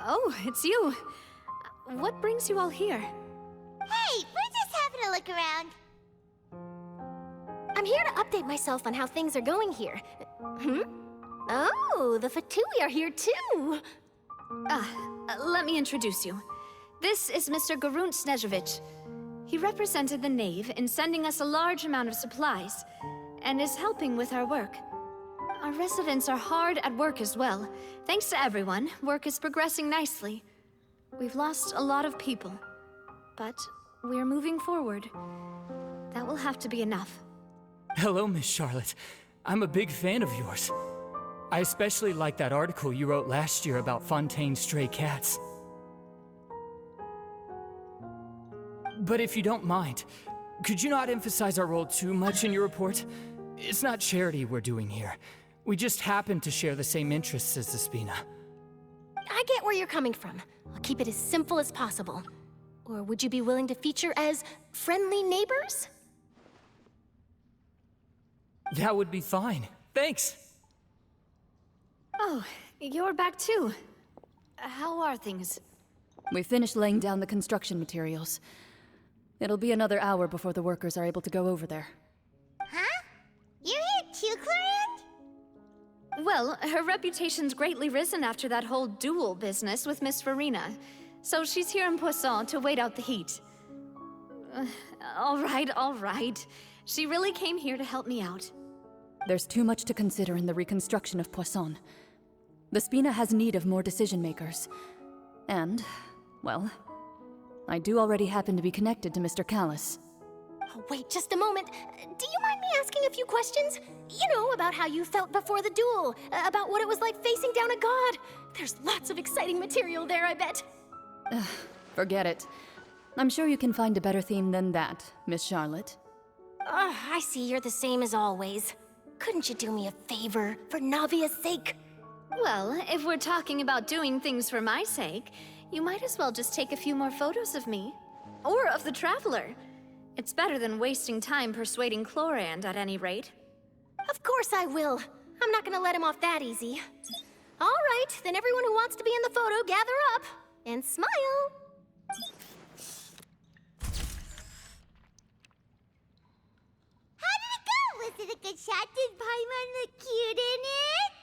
Oh, it's you. What brings you all here? Hey, we're just having a look around. I'm here to update myself on how things are going here. Oh, the Fatui are here too! Let me introduce you. This is Mr. Garunt Snežević. He represented the Knave in sending us a large amount of supplies, and is helping with our work. Our residents are hard at work as well. Thanks to everyone, work is progressing nicely. We've lost a lot of people, but we're moving forward. That will have to be enough. Hello, Miss Charlotte. I'm a big fan of yours. I especially like that article you wrote last year about Fontaine's stray cats. But if you don't mind, could you not emphasize our role too much in your report? It's not charity we're doing here. We just happen to share the same interests as the Spina. I get where you're coming from. I'll keep it as simple as possible. Or would you be willing to feature as friendly neighbors? That would be fine. Thanks! Oh, you're back too. How are things? We finished laying down the construction materials. It'll be another hour before the workers are able to go over there. Huh? You're here too, Clarant? Well, her reputation's greatly risen after that whole duel business with Miss Farina. So she's here in Poisson to wait out the heat. All right. She really came here to help me out. There's too much to consider in the reconstruction of Poisson. The Spina has need of more decision-makers. And, well, I do already happen to be connected to Mr. Callis. Oh, wait just a moment. Do you mind me asking a few questions? You know, about how you felt before the duel, about what it was like facing down a god. There's lots of exciting material there, I bet. Forget it. I'm sure you can find a better theme than that, Miss Charlotte. I see you're the same as always. Couldn't you do me a favor, for Navia's sake? Well, if we're talking about doing things for my sake, you might as well just take a few more photos of me. Or of the Traveler. It's better than wasting time persuading Chlorand at any rate. Of course I will. I'm not gonna let him off that easy. All right, then everyone who wants to be in the photo, gather up. And smile! How did it go? Was it a good shot? Did Paimon look cute in it?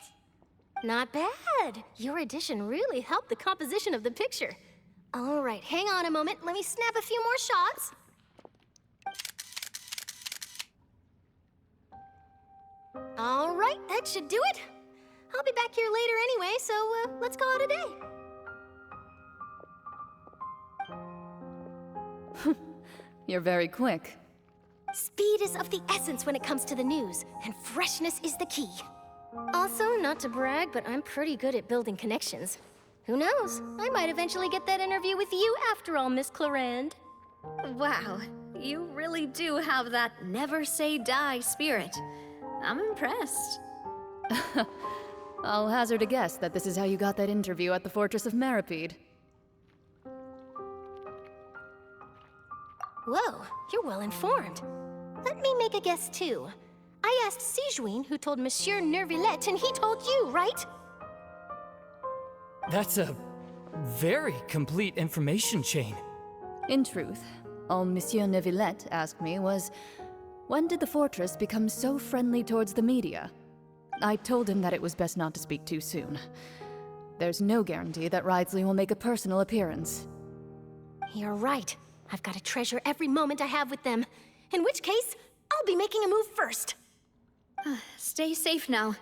Not bad. Your addition really helped the composition of the picture. All right, hang on a moment. Let me snap a few more shots. All right, that should do it. I'll be back here later anyway, so let's call it a day. You're very quick. Speed is of the essence when it comes to the news, and freshness is the key. Also, not to brag, but I'm pretty good at building connections. Who knows? I might eventually get that interview with you after all, Miss Chlorand. Wow, you really do have that never say die spirit. I'm impressed. I'll hazard a guess that this is how you got that interview at the Fortress of Meripede. Whoa, you're well informed. Let me make a guess too. I asked Sijuin, who told Monsieur Nervillette, and he told you, right? That's a very complete information chain. In truth, all Monsieur Neuvillette asked me was, when did the fortress become so friendly towards the media? I told him that it was best not to speak too soon. There's no guarantee that Wriothesley will make a personal appearance. You're right. I've got to treasure every moment I have with them. In which case, I'll be making a move first. Stay safe now.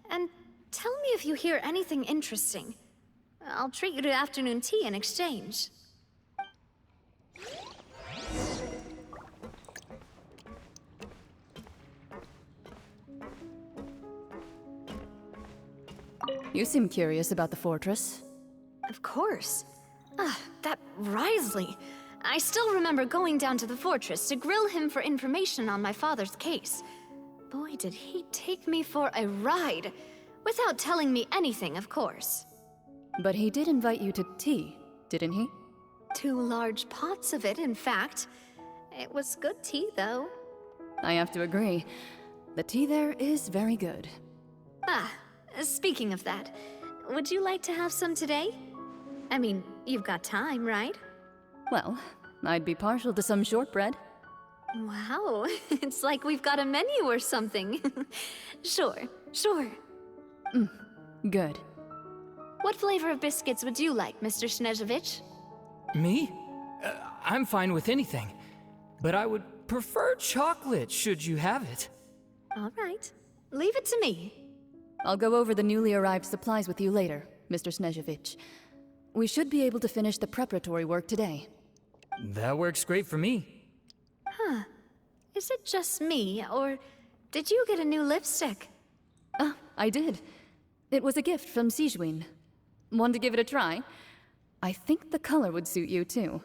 And tell me if you hear anything interesting. I'll treat you to afternoon tea in exchange. You seem curious about the fortress. Of course. That Wriothesley. I still remember going down to the fortress to grill him for information on my father's case. Boy, did he take me for a ride. Without telling me anything, of course. But he did invite you to tea, didn't he? 2 large pots of it, in fact. It was good tea, though. I have to agree. The tea there is very good. Speaking of that, would you like to have some today? I mean, you've got time, right? Well, I'd be partial to some shortbread. Wow, it's like we've got a menu or something. Sure, sure. Good. What flavor of biscuits would you like, Mr. Snežević? Me? I'm fine with anything. But I would prefer chocolate, should you have it. All right, leave it to me. I'll go over the newly arrived supplies with you later, Mr. Snežević. We should be able to finish the preparatory work today. That works great for me. Is it just me, or did you get a new lipstick? I did. It was a gift from Sijwin. Want to give it a try? I think the color would suit you, too.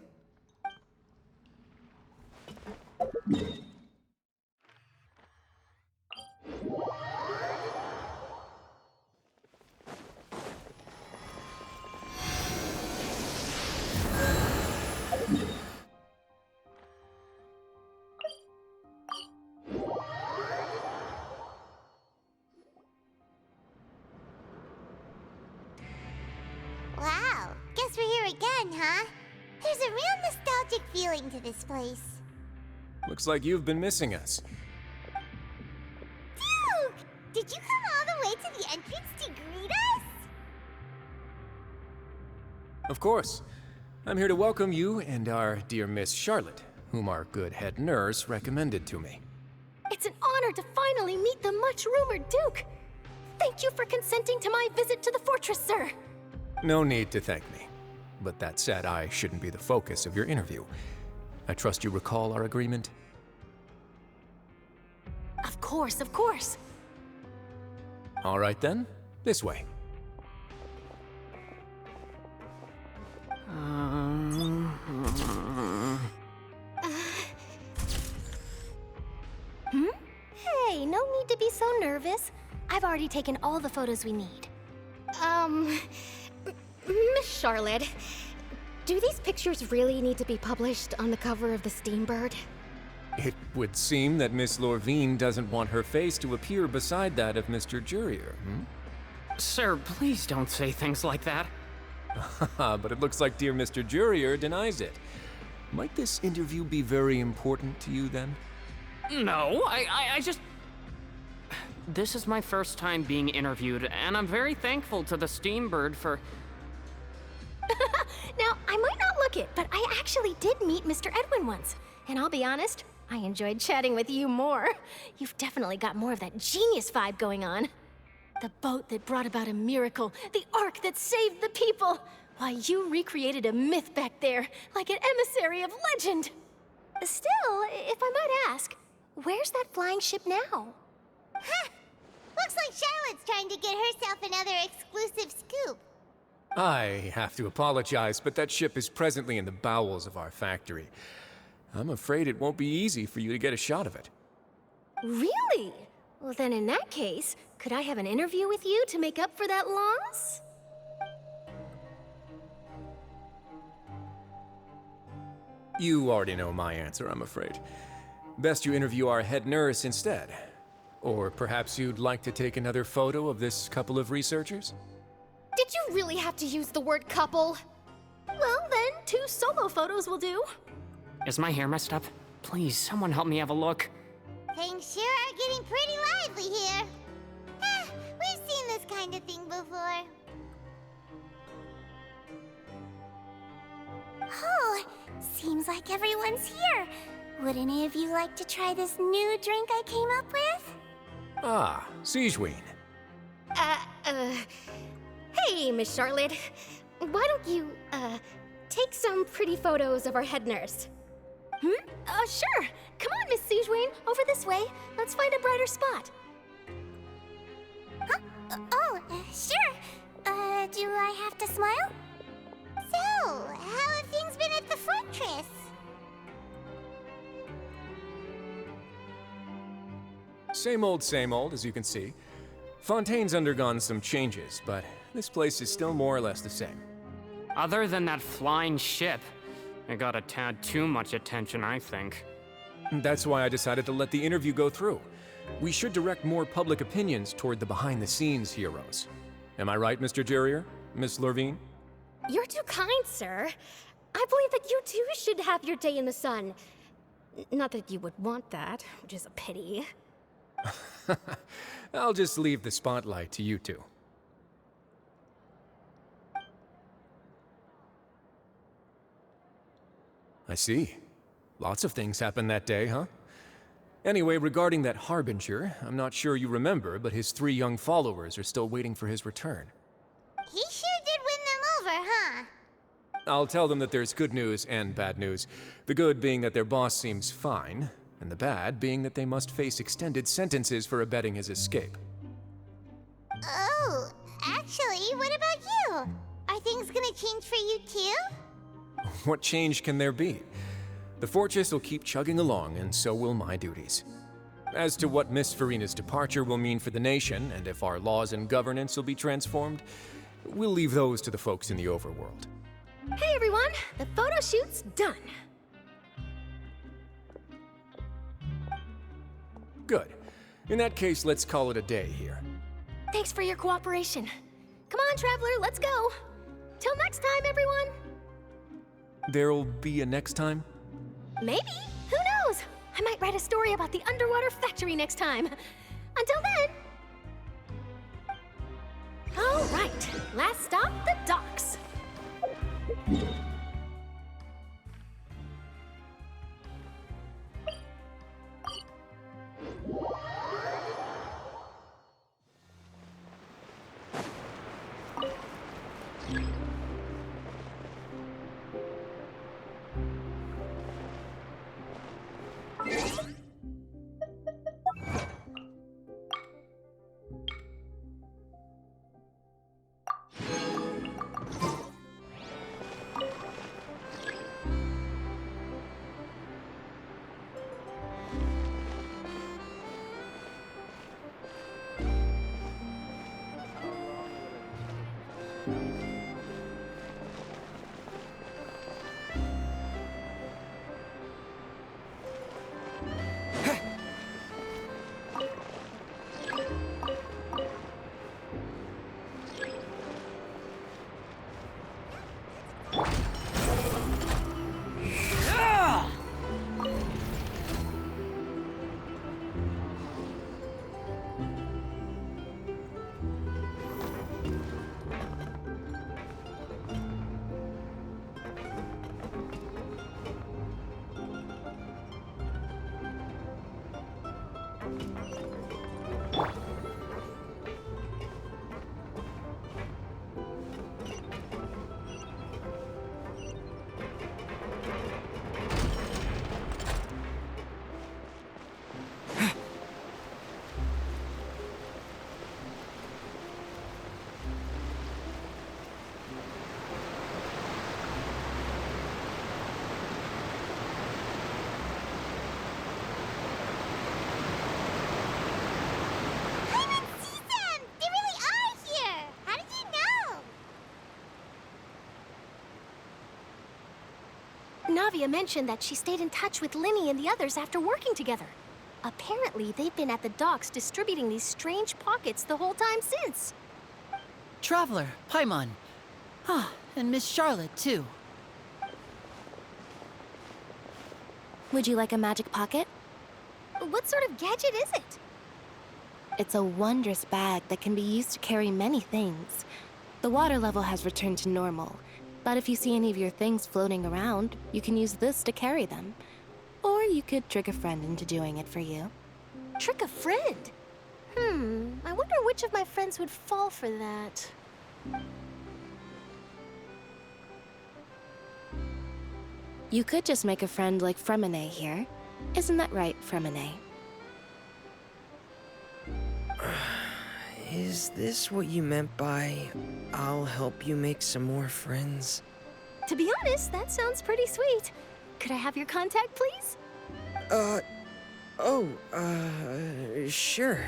Wow, guess we're here again, huh? There's a real nostalgic feeling to this place. Looks like you've been missing us. Duke! Did you come all the way to the entrance to greet us? Of course. I'm here to welcome you and our dear Miss Charlotte, whom our good head nurse recommended to me. It's an honor to finally meet the much-rumored Duke. Thank you for consenting to my visit to the fortress, sir. No need to thank me. But that said, I shouldn't be the focus of your interview. I trust you recall our agreement? Of course, of course. All right then, this way. Hey, no need to be so nervous. I've already taken all the photos we need. Miss Charlotte, do these pictures really need to be published on the cover of the Steambird? It would seem that Miss Lorvine doesn't want her face to appear beside that of Mr. Jurier, Sir, please don't say things like that. But it looks like dear Mr. Jurier denies it. Might this interview be very important to you then? No, I just... This is my first time being interviewed, and I'm very thankful to the Steambird for... Now, I might not look it, but I actually did meet Mr. Edwin once. And I'll be honest, I enjoyed chatting with you more. You've definitely got more of that genius vibe going on. The boat that brought about a miracle, the ark that saved the people. Why, you recreated a myth back there, like an emissary of legend. Still, if I might ask, where's that flying ship now? Huh! Looks like Charlotte's trying to get herself another exclusive scoop. I have to apologize, but that ship is presently in the bowels of our factory. I'm afraid it won't be easy for you to get a shot of it. Really? Well, then in that case, could I have an interview with you to make up for that loss? You already know my answer, I'm afraid. Best you interview our head nurse instead. Or perhaps you'd like to take another photo of this couple of researchers? Did you really have to use the word couple? Well, then, 2 solo photos will do. Is my hair messed up? Please, someone help me have a look. Things sure are getting pretty lively here. We've seen this kind of thing before. Oh, seems like everyone's here. Would any of you like to try this new drink I came up with? Ah, Sijwin. Hey, Miss Charlotte. Why don't you, take some pretty photos of our head nurse? Sure. Come on, Miss Sijwin. Over this way. Let's find a brighter spot. Huh? Sure. Do I have to smile? So, how have things been at the fortress? Same old, as you can see. Fontaine's undergone some changes, but this place is still more or less the same. Other than that flying ship, it got a tad too much attention, I think. That's why I decided to let the interview go through. We should direct more public opinions toward the behind-the-scenes heroes. Am I right, Mr. Jurier? Miss Lorvine? You're too kind, sir. I believe that you too should have your day in the sun. Not that you would want that, which is a pity. I'll just leave the spotlight to you two. I see. Lots of things happened that day, huh? Anyway, regarding that Harbinger, I'm not sure you remember, but his 3 young followers are still waiting for his return. He sure did win them over, huh? I'll tell them that there's good news and bad news. The good being that their boss seems fine, and the bad being that they must face extended sentences for abetting his escape. Oh, actually, what about you? Are things gonna change for you too? What change can there be? The fortress will keep chugging along, and so will my duties. As to what Miss Farina's departure will mean for the nation, and if our laws and governance will be transformed, we'll leave those to the folks in the overworld. Hey everyone, the photo shoot's done. Good. In that case, let's call it a day here. Thanks for your cooperation. Come on, Traveler, let's go. Till next time, everyone. There'll be a next time? Maybe. Who knows? I might write a story about the underwater factory next time. Until then. All right, last stop, the docks. Navia mentioned that she stayed in touch with Linny and the others after working together. Apparently, they've been at the docks distributing these strange pockets the whole time since. Traveler, Paimon. Ah, and Miss Charlotte, too. Would you like a magic pocket? What sort of gadget is it? It's a wondrous bag that can be used to carry many things. The water level has returned to normal, but if you see any of your things floating around, you can use this to carry them. Or you could trick a friend into doing it for you. Trick a friend? I wonder which of my friends would fall for that. You could just make a friend like Fremine here. Isn't that right, Fremine? Is this what you meant by, I'll help you make some more friends? To be honest, that sounds pretty sweet. Could I have your contact, please? Sure.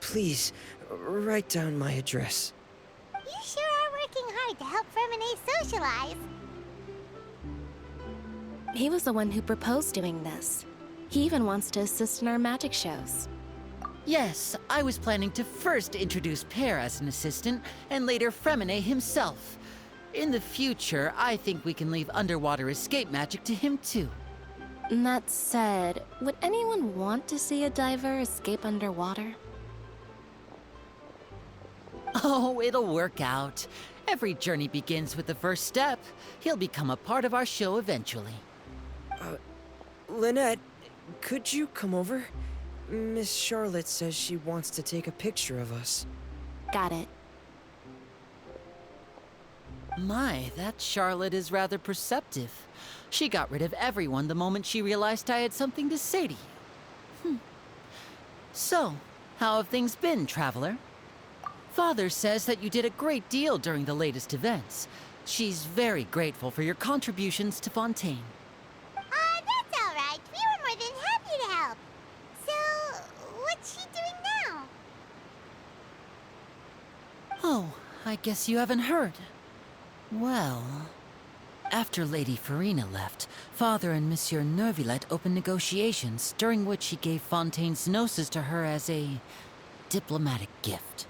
Please, write down my address. You sure are working hard to help Fremine socialize. He was the one who proposed doing this. He even wants to assist in our magic shows. Yes, I was planning to first introduce Pear as an assistant, and later Fremine himself. In the future, I think we can leave underwater escape magic to him too. That said, would anyone want to see a diver escape underwater? Oh, it'll work out. Every journey begins with the first step. He'll become a part of our show eventually. Lynette, could you come over? Miss Charlotte says she wants to take a picture of us. Got it. My, that Charlotte is rather perceptive. She got rid of everyone the moment she realized I had something to say to you. So, how have things been, Traveler? Father says that you did a great deal during the latest events. She's very grateful for your contributions to Fontaine. That's all right. We were more than happy to help. So, what's she doing now? Oh, I guess you haven't heard. Well, after Lady Farina left, Father and Monsieur Neuvillette opened negotiations, during which he gave Fontaine's gnosis to her as a diplomatic gift.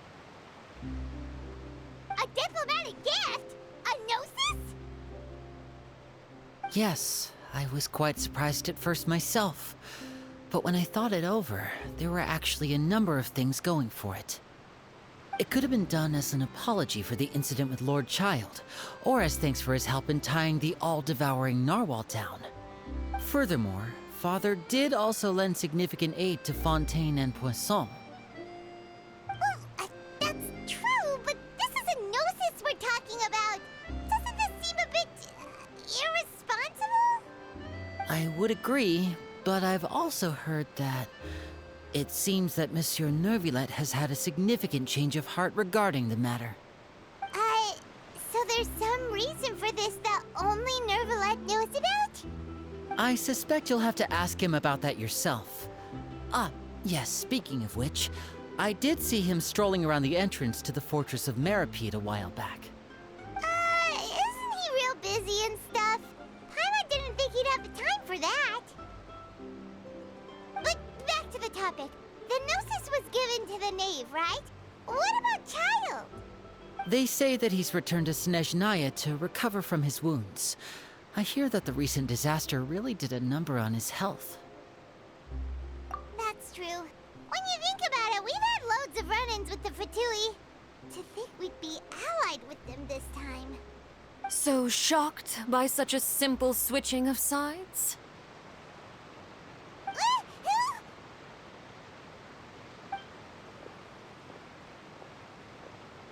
A diplomatic gift? A gnosis? Yes, I was quite surprised at first myself. But when I thought it over, there were actually a number of things going for it. It could have been done as an apology for the incident with Lord Child, or as thanks for his help in tying the all-devouring narwhal down. Furthermore, Father did also lend significant aid to Fontaine and Poisson. Well, that's true, but this is a gnosis we're talking about. Doesn't this seem a bit irresponsible? I would agree, but I've also heard that it seems that Monsieur Neuvillette has had a significant change of heart regarding the matter. So there's some reason for this that only Neuvillette knows about? I suspect you'll have to ask him about that yourself. Yes, speaking of which, I did see him strolling around the entrance to the Fortress of Meripede a while back. Isn't he real busy and stuff? Paimon didn't think he'd have the time for that. But back to the topic. The gnosis was given to the knave, right? What about Child? They say that he's returned to Snezhnaya to recover from his wounds. I hear that the recent disaster really did a number on his health. That's true. When you think about it, we've had loads of run-ins with the Fatui. To think we'd be allied with them this time. So shocked by such a simple switching of sides?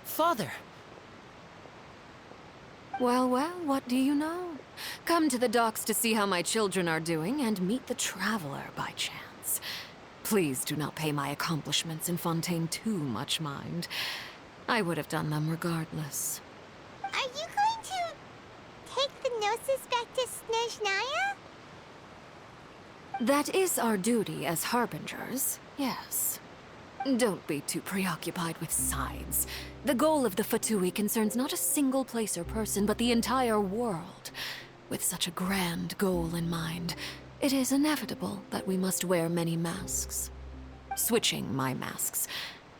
Father! Well, what do you know? Come to the docks to see how my children are doing and meet the Traveler by chance. Please do not pay my accomplishments in Fontaine too much mind. I would have done them regardless. Are you going to take the gnosis back to Snezhnaya? That is our duty as harbingers, yes. Don't be too preoccupied with sides. The goal of the Fatui concerns not a single place or person, but the entire world. With such a grand goal in mind, it is inevitable that we must wear many masks. Switching my masks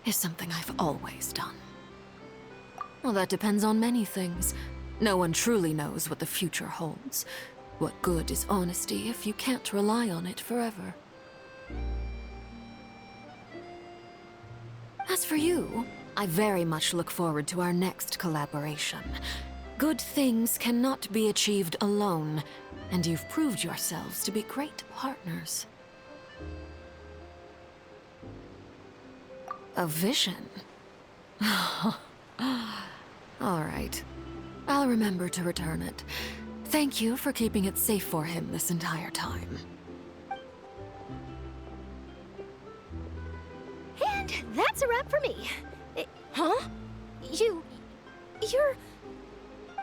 is something I've always done. Well, that depends on many things. No one truly knows what the future holds. What good is honesty if you can't rely on it forever? As for you, I very much look forward to our next collaboration. Good things cannot be achieved alone, and you've proved yourselves to be great partners. A vision? All right. I'll remember to return it. Thank you for keeping it safe for him this entire time. And that's a wrap for me. Huh? You're...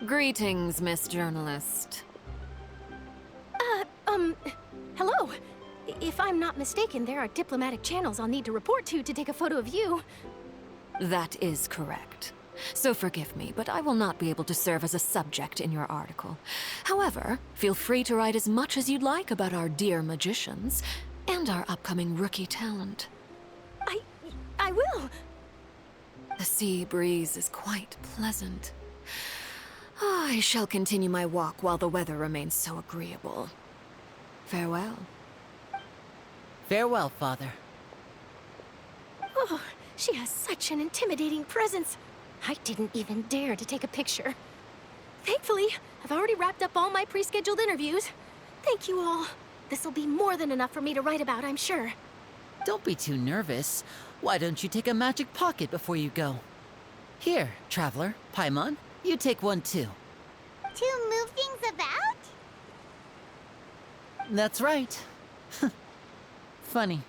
Greetings, Miss Journalist. Hello. If I'm not mistaken, there are diplomatic channels I'll need to report to take a photo of you. That is correct. So forgive me, but I will not be able to serve as a subject in your article. However, feel free to write as much as you'd like about our dear magicians and our upcoming rookie talent. I will. The sea breeze is quite pleasant. I shall continue my walk while the weather remains so agreeable. Farewell. Farewell, Father. Oh, she has such an intimidating presence. I didn't even dare to take a picture. Thankfully, I've already wrapped up all my pre-scheduled interviews. Thank you all. This'll be more than enough for me to write about, I'm sure. Don't be too nervous. Why don't you take a magic pocket before you go? Here, Traveler, Paimon, you take one too. To move things about? That's right. Funny.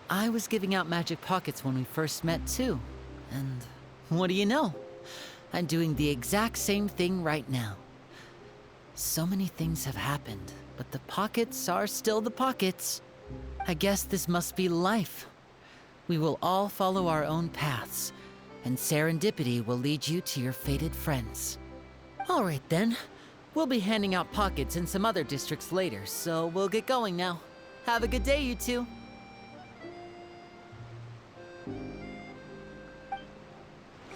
I was giving out magic pockets when we first met too. And what do you know? I'm doing the exact same thing right now. So many things have happened, but the pockets are still the pockets. I guess this must be life. We will all follow our own paths, and serendipity will lead you to your fated friends. All right then. We'll be handing out pockets in some other districts later, so we'll get going now. Have a good day, you two.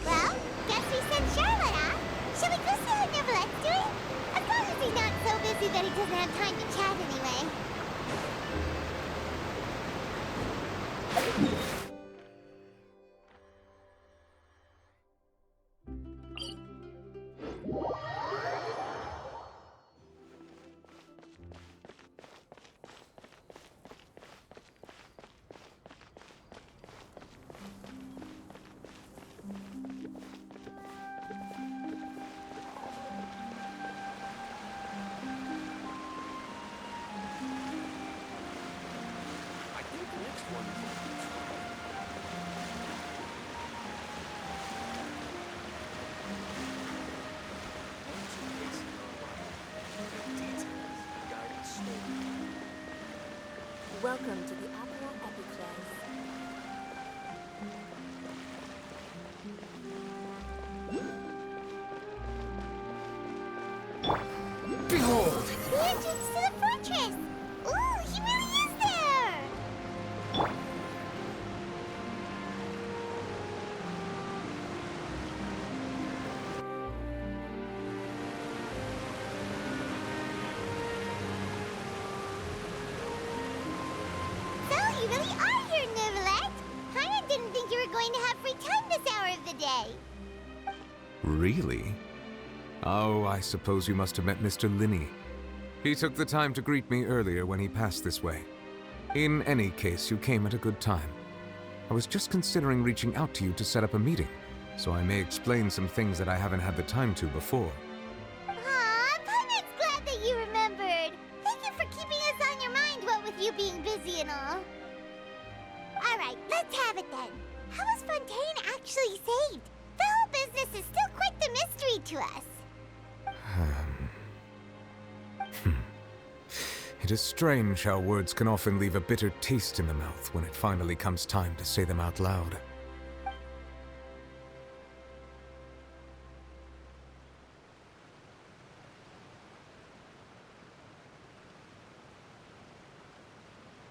Well, guess we sent Charlotte off. Shall we go see how Nivelette's doing? As long as he's not so busy that he doesn't have time to chat anyway. Welcome to the Opera Epiclese. Behold! The entrance to the fortress! Ooh, he really is there! So, you really are here, Nivelette! Paimon didn't think you were going to have free time this hour of the day. Really? Oh, I suppose you must have met Mr. Linney. He took the time to greet me earlier when he passed this way. In any case, you came at a good time. I was just considering reaching out to you to set up a meeting, so I may explain some things that I haven't had the time to before. Aw, Paimon's glad that you remembered. Thank you for keeping us on your mind, what with you being busy and all. Alright, let's have it then. How was Fontaine actually saved? The whole business is still quite the mystery to us. It is strange how words can often leave a bitter taste in the mouth when it finally comes time to say them out loud.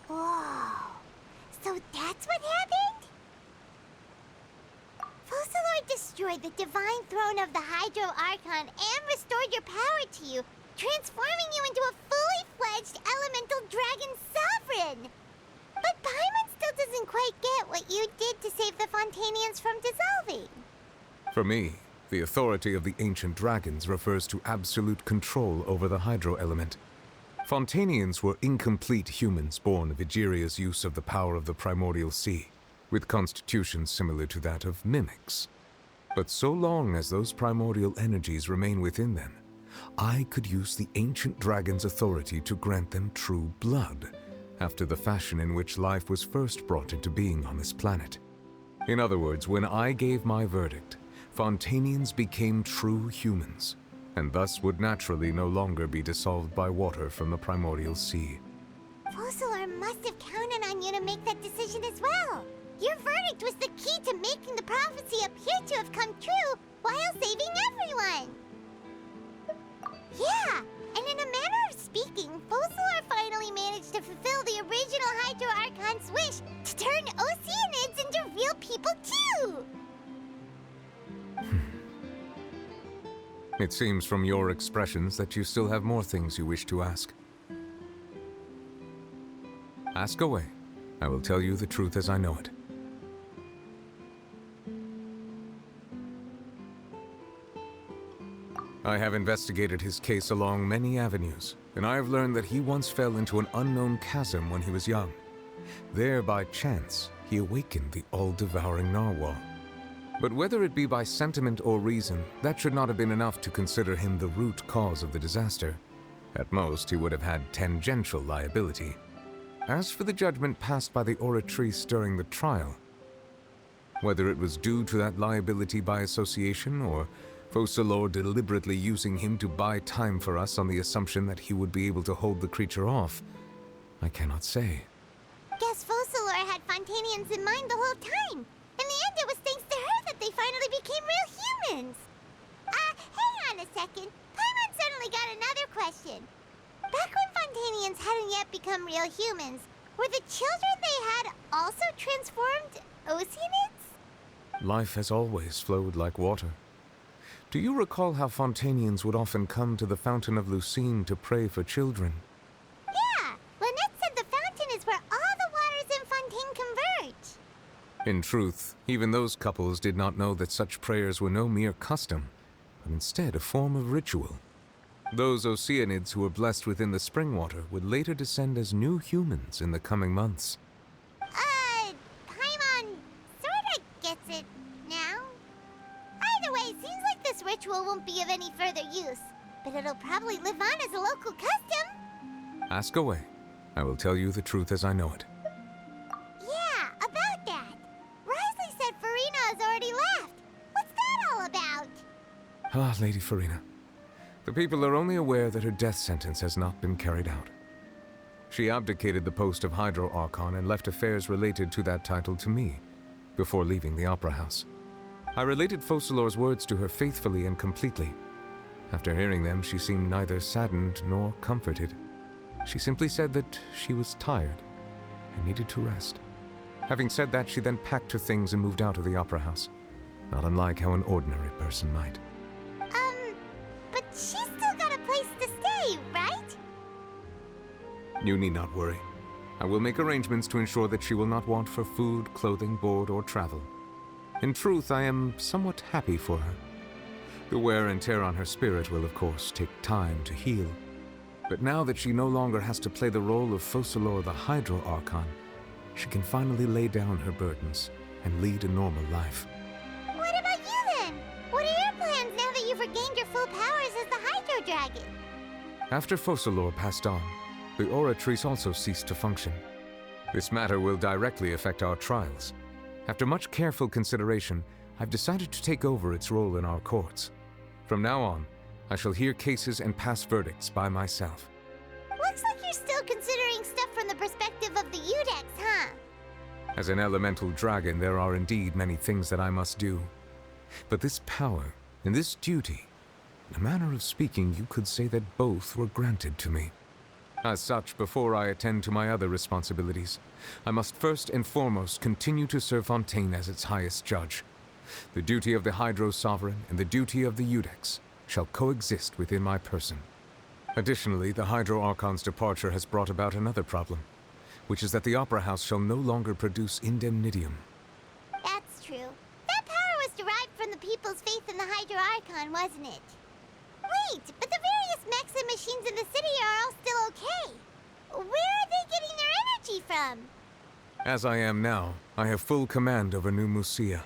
Whoa. So that's what happened? Focalor destroyed the divine throne of the Hydro Archon and restored your power to you, transforming you into a fully fledged elemental dragon sovereign. But Paimon still doesn't quite get what you did to save the Fontainians from dissolving. For me, the authority of the ancient dragons refers to absolute control over the hydro element. Fontainians were incomplete humans born of Egeria's use of the power of the primordial sea, with constitutions similar to that of mimics. But so long as those primordial energies remain within them, I could use the ancient dragon's authority to grant them true blood, after the fashion in which life was first brought into being on this planet. In other words, when I gave my verdict, Fontainians became true humans, and thus would naturally no longer be dissolved by water from the primordial sea. Focalor must have counted on you to make that decision as well. Your verdict was the key to making the prophecy appear to have come true while saving everyone. Yeah, and in a manner of speaking, Focalor finally managed to fulfill the original Hydro Archon's wish to turn Oceanids into real people too! It seems from your expressions that you still have more things you wish to ask. Ask away. I will tell you the truth as I know it. I have investigated his case along many avenues, and I have learned that he once fell into an unknown chasm when he was young. There, by chance, he awakened the all-devouring narwhal. But whether it be by sentiment or reason, that should not have been enough to consider him the root cause of the disaster. At most, he would have had tangential liability. As for the judgment passed by the Oratrice during the trial, whether it was due to that liability by association, or Focalors deliberately using him to buy time for us on the assumption that he would be able to hold the creature off, I cannot say. Guess Focalors had Fontainians in mind the whole time. In the end, it was thanks to her that they finally became real humans. Hang on a second. Paimon suddenly got another question. Back when Fontainians hadn't yet become real humans, were the children they had also transformed Oceanids? Life has always flowed like water. Do you recall how Fontainians would often come to the Fountain of Lucine to pray for children? Yeah, Lynette said the fountain is where all the waters in Fontaine converge. In truth, even those couples did not know that such prayers were no mere custom, but instead a form of ritual. Those Oceanids who were blessed within the spring water would later descend as new humans in the coming months. Paimon sorta gets it now. Either way, seems like this ritual won't be of any further use, but it'll probably live on as a local custom. Ask away. I will tell you the truth as I know it. Yeah, about that. Risley said Farina has already left. What's that all about? Ah, Lady Farina. The people are only aware that her death sentence has not been carried out. She abdicated the post of Hydro Archon and left affairs related to that title to me, before leaving the Opera House. I related Focalors' words to her faithfully and completely. After hearing them, she seemed neither saddened nor comforted. She simply said that she was tired and needed to rest. Having said that, she then packed her things and moved out of the Opera House, not unlike how an ordinary person might. But she's still got a place to stay, right? You need not worry. I will make arrangements to ensure that she will not want for food, clothing, board, or travel. In truth, I am somewhat happy for her. The wear and tear on her spirit will, of course, take time to heal. But now that she no longer has to play the role of Focalors the Hydro Archon, she can finally lay down her burdens and lead a normal life. What about you then? What are your plans now that you've regained your full powers as the Hydro Dragon? After Focalors passed on, the Oratrice also ceased to function. This matter will directly affect our trials. After much careful consideration, I've decided to take over its role in our courts. From now on, I shall hear cases and pass verdicts by myself. Looks like you're still considering stuff from the perspective of the Udex, huh? As an elemental dragon, there are indeed many things that I must do. But this power and this duty, in a manner of speaking, you could say that both were granted to me. As such, before I attend to my other responsibilities, I must first and foremost continue to serve Fontaine as its highest judge. The duty of the Hydro Sovereign and the duty of the Udex shall coexist within my person. Additionally, the Hydro Archon's departure has brought about another problem, which is that the Opera House shall no longer produce indemnitium. That's true. That power was derived from the people's faith in the Hydro Archon, wasn't it? Wait, but the various mechs and machines in the city are all still okay. Where are they getting their energy from? As I am now, I have full command over New Musia,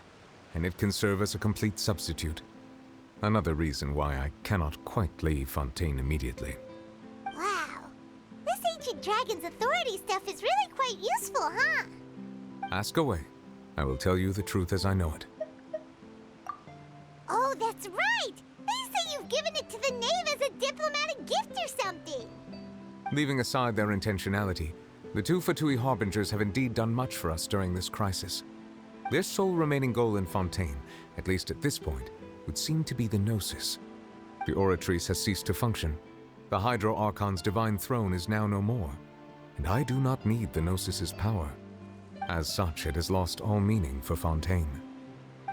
and it can serve as a complete substitute. Another reason why I cannot quite leave Fontaine immediately. Wow. This ancient dragon's authority stuff is really quite useful, huh? Ask away. I will tell you the truth as I know it. Oh, that's right! They say you've given it to the knave as a diplomatic gift or something! Leaving aside their intentionality, the two Fatui Harbingers have indeed done much for us during this crisis. Their sole remaining goal in Fontaine, at least at this point, would seem to be the Gnosis. The Oratrice has ceased to function. The Hydro Archon's divine throne is now no more, and I do not need the Gnosis's power. As such, it has lost all meaning for Fontaine.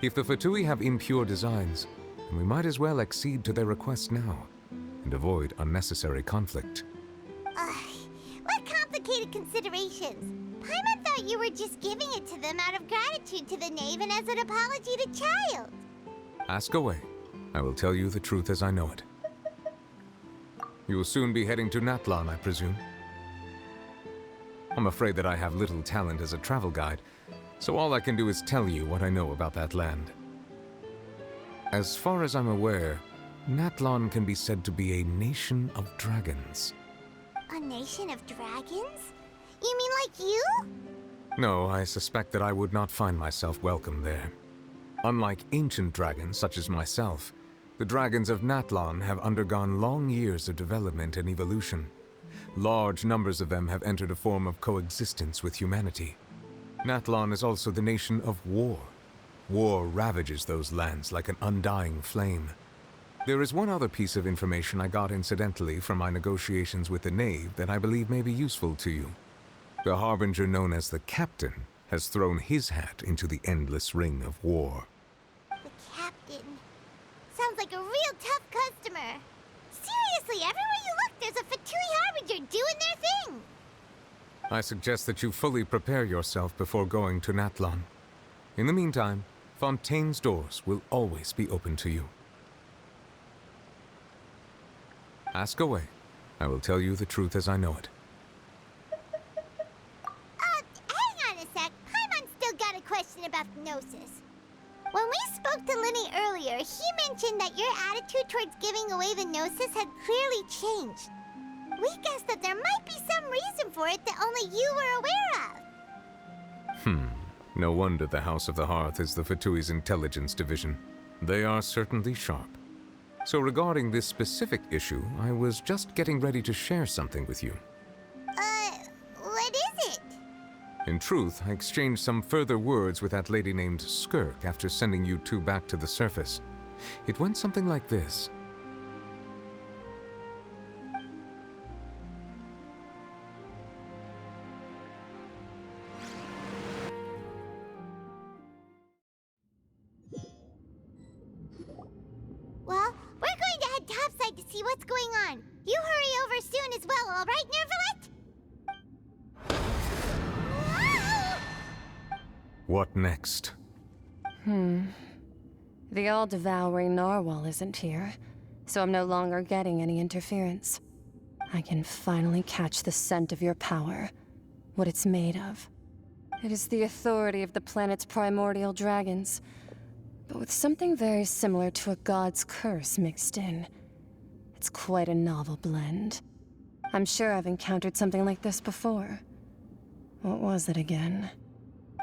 If the Fatui have impure designs, We might as well accede to their request now, and avoid unnecessary conflict. What complicated considerations? Paimon thought you were just giving it to them out of gratitude to the knave and as an apology to Child. Ask away. I will tell you the truth as I know it. You will soon be heading to Natlan, I presume? I'm afraid that I have little talent as a travel guide, so all I can do is tell you what I know about that land. As far as I'm aware, Natlan can be said to be a nation of dragons. A nation of dragons? You mean like you? No, I suspect that I would not find myself welcome there. Unlike ancient dragons such as myself, the dragons of Natlan have undergone long years of development and evolution. Large numbers of them have entered a form of coexistence with humanity. Natlan is also the nation of war. War ravages those lands like an undying flame. There is one other piece of information I got incidentally from my negotiations with the knave that I believe may be useful to you. The harbinger known as the Captain has thrown his hat into the endless ring of war. The Captain. Sounds like a real tough customer. Seriously, everywhere you look, there's a Fatui harbinger doing their thing. I suggest that you fully prepare yourself before going to Natlan. In the meantime, Fontaine's doors will always be open to you. Ask away. I will tell you the truth as I know it. Hang on a sec. Paimon's still got a question about Gnosis. When we spoke to Linny earlier, he mentioned that your attitude towards giving away the Gnosis had clearly changed. We guessed that there might be some reason for it that only you were aware of. No wonder the House of the Hearth is the Fatui's intelligence division. They are certainly sharp. So regarding this specific issue, I was just getting ready to share something with you. What is it? In truth, I exchanged some further words with that lady named Skirk after sending you two back to the surface. It went something like this. Well, we're going to head topside to see what's going on. You hurry over soon as well, all right, Nervalet? What next? The all-devouring narwhal isn't here, so I'm no longer getting any interference. I can finally catch the scent of your power, what it's made of. It is the authority of the planet's primordial dragons, but with something very similar to a god's curse mixed in. It's quite a novel blend. I'm sure I've encountered something like this before. What was it again?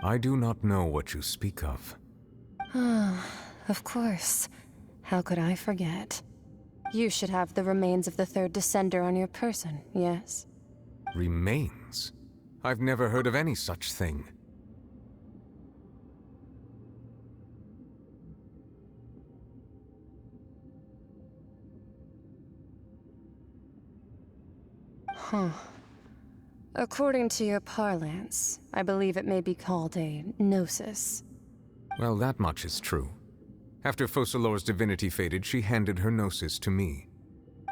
I do not know what you speak of. Of course. How could I forget? You should have the remains of the third descender on your person, yes? Remains? I've never heard of any such thing. According to your parlance, I believe it may be called a gnosis. Well, that much is true. After Focalor's divinity faded, she handed her gnosis to me.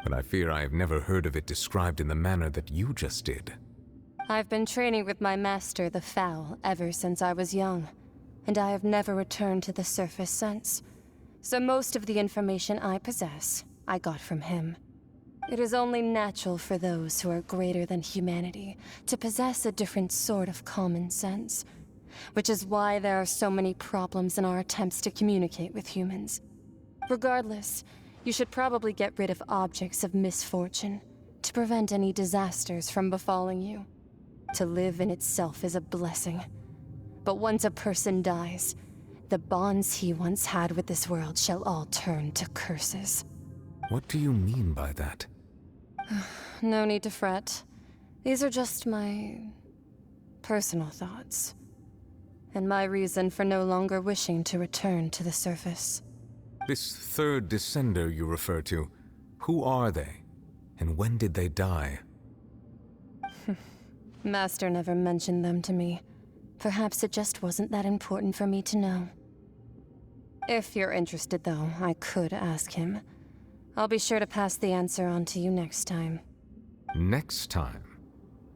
But I fear I have never heard of it described in the manner that you just did. I've been training with my master, the Foul, ever since I was young, and I have never returned to the surface since. So most of the information I possess, I got from him. It is only natural for those who are greater than humanity to possess a different sort of common sense, which is why there are so many problems in our attempts to communicate with humans. Regardless, you should probably get rid of objects of misfortune to prevent any disasters from befalling you. To live in itself is a blessing. But once a person dies, the bonds he once had with this world shall all turn to curses. What do you mean by that? No need to fret. These are just my personal thoughts, and my reason for no longer wishing to return to the surface. This third descender you refer to, who are they? And when did they die? Master never mentioned them to me. Perhaps it just wasn't that important for me to know. If you're interested, though, I could ask him. I'll be sure to pass the answer on to you next time. Next time?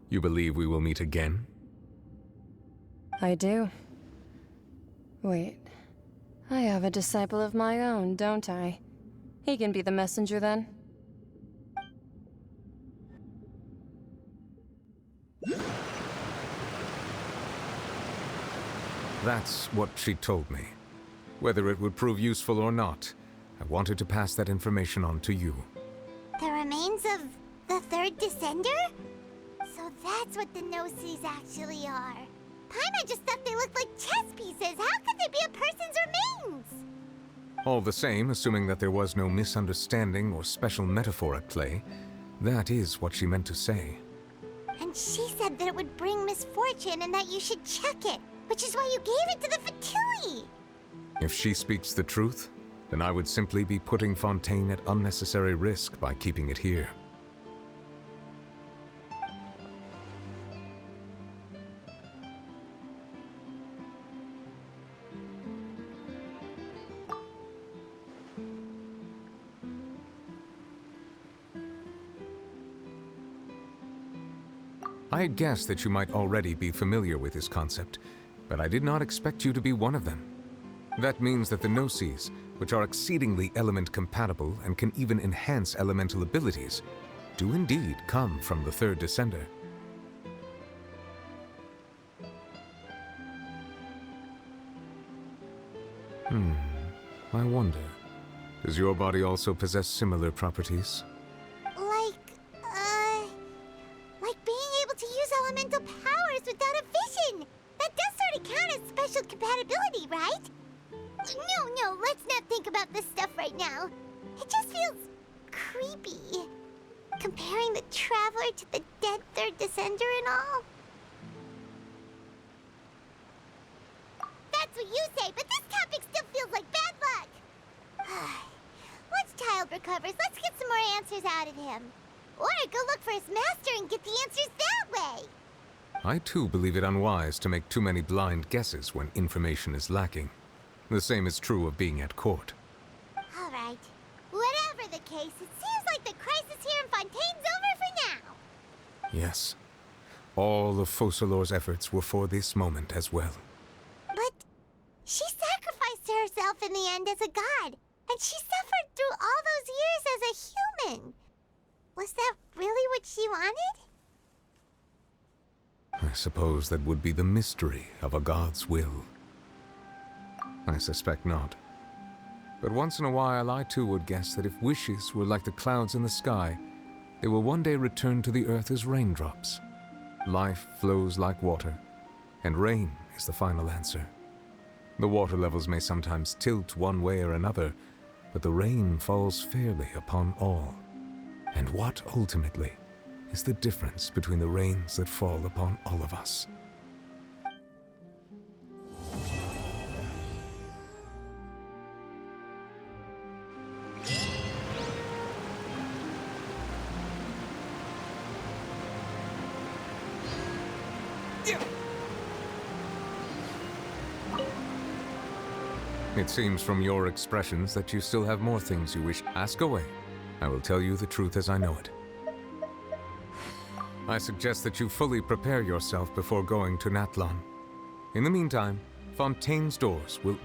You believe we will meet again? I do. Wait. I have a disciple of my own, don't I? He can be the messenger then. That's what she told me. Whether it would prove useful or not, I wanted to pass that information on to you. The remains of the third descender? So that's what the Gnosis actually are. Paimon just thought they looked like chess pieces. How could they be a person's remains? All the same, assuming that there was no misunderstanding or special metaphor at play, that is what she meant to say. And she said that it would bring misfortune and that you should check it, which is why you gave it to the Fatui. If she speaks the truth, then I would simply be putting Fontaine at unnecessary risk by keeping it here. I had guessed that you might already be familiar with this concept, but I did not expect you to be one of them. That means that the Gnosis, which are exceedingly element-compatible and can even enhance elemental abilities, do indeed come from the third descender. I wonder, does your body also possess similar properties? Like being able to use elemental powers without a vision. That does sort of count as special compatibility, right? No, let's not think about this stuff right now. It just feels creepy. Comparing the Traveler to the dead third descender and all. That's what you say, but this topic still feels like bad luck. Once Child recovers, let's get some more answers out of him. Or go look for his master and get the answers that way. I too believe it unwise to make too many blind guesses when information is lacking. The same is true of being at court. All right. Whatever the case, it seems like the crisis here in Fontaine's over for now. Yes. All of Focalor's efforts were for this moment as well. But she sacrificed herself in the end as a god, and she suffered through all those years as a human. Was that really what she wanted? I suppose that would be the mystery of a god's will. I suspect not. But once in a while, I too would guess that if wishes were like the clouds in the sky, they will one day return to the earth as raindrops. Life flows like water, and rain is the final answer. The water levels may sometimes tilt one way or another, but the rain falls fairly upon all. And what, ultimately, is the difference between the rains that fall upon all of us? It seems from your expressions that you still have more things you wish. Ask away. I will tell you the truth as I know it. I suggest that you fully prepare yourself before going to Natlan. In the meantime, Fontaine's doors will...